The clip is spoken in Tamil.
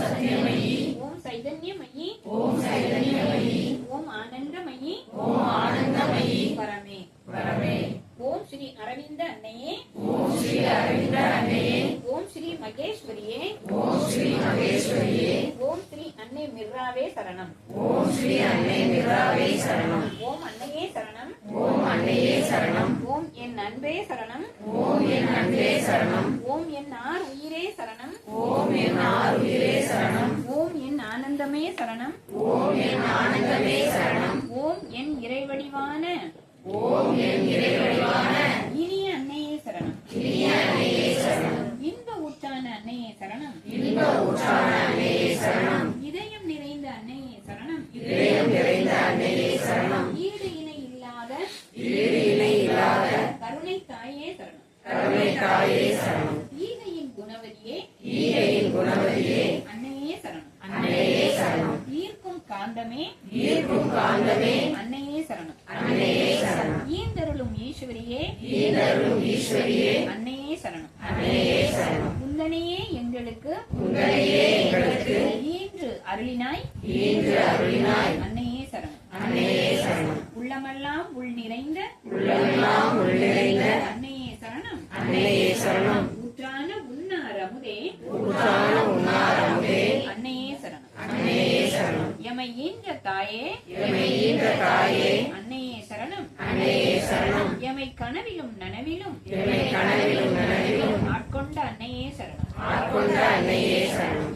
சத்யமயி ஓம் சைதன்யமயி ஓம் சைதன்யமயி ஓம் ஆனந்தமயி ஓம் ஆனந்தமயி பரமே பரமே ஓம் ஸ்ரீ அரவிந்த அன்னையே ஓம் ஸ்ரீ அரவிந்த அன்னையே ஓம் ஸ்ரீ மகேஸ்வரியே ஓம் ஸ்ரீ மகேஸ்வரியே ஓம் ஸ்ரீ அன்னை மிர்ராவே சரணம் ஓம் ஸ்ரீ அன்னை மிர்ராவே சரணம் ஓம் அன்னையே சரணம் ஓம் அன்னையே சரணம் ஓம் என் அன்பே சரணம் ஓம் என் அன்பே சரணம் ஓம் என் ஆர் உயிரே சரணம் ஓம் என் ஆருயிரே சரணம் ஓம் என் ஆனந்தமே சரணம் ஓம் என் ஆனந்தமே சரணம் ஓம் என் இறைவடிவான ஓம் என் இறைவடிவான இனிய அன்னையே சரணம் இனிய அன்னையே சரணம் இன்ப ஊற்றான அன்னையே சரணம் இன்ப ஊற்றான அன்னையே சரணம் இதயம் நிறைந்த அன்னையே சரணம் இதயம் நிறைந்த அன்னையே சரணம் ஈடு இணை இல்லாத ஈடு இணை இல்லாத கருணை தாயே சரணம் கருணை தாயே சரணம் ஈகையின் குணவதியே ஈகையின் குணவதியே அன்னையே சரணம் அன்னையே சரணம் ஈர்க்கும் காந்தமே ஈர்க்கும் காந்தமே அன்னையே சரணம் அன்னையே சரணம் ஈந்தருளும் ஈஸ்வரியே ஈந்தருளும் ஈஸ்வரியே அன்னையே சரணம் அன்னையே சரணம் உந்தனையே எங்களுக்கு உங்களையே எங்களுக்கு ஈன்று அருளினாய் ஈன்று அருளினாய் அன்னையே சரணம் அன்னையே சரணம் உள்ளமெல்லாம் உள் நிறைந்த உள்ளமெல்லாம் உள் நிறைந்த அன்னையே சரணம் அன்னையே சரணம் ஊற்றான உன்னார் அமுதே ஊற்றான உன்னார் அமுதே அன்னையே சரணம் அன்னையே சரணம் எமை ஈன்ற தாயே எமை ஈன்ற தாயே அன்னையே சரணம் அன்னையே சரணம் எமை கனவிலும் நனவிலும் எமை கனவிலும் நனவிலும் ஆட்கொண்ட அன்னையே சரணம் ஆட்கொண்ட அன்னையே சரணம்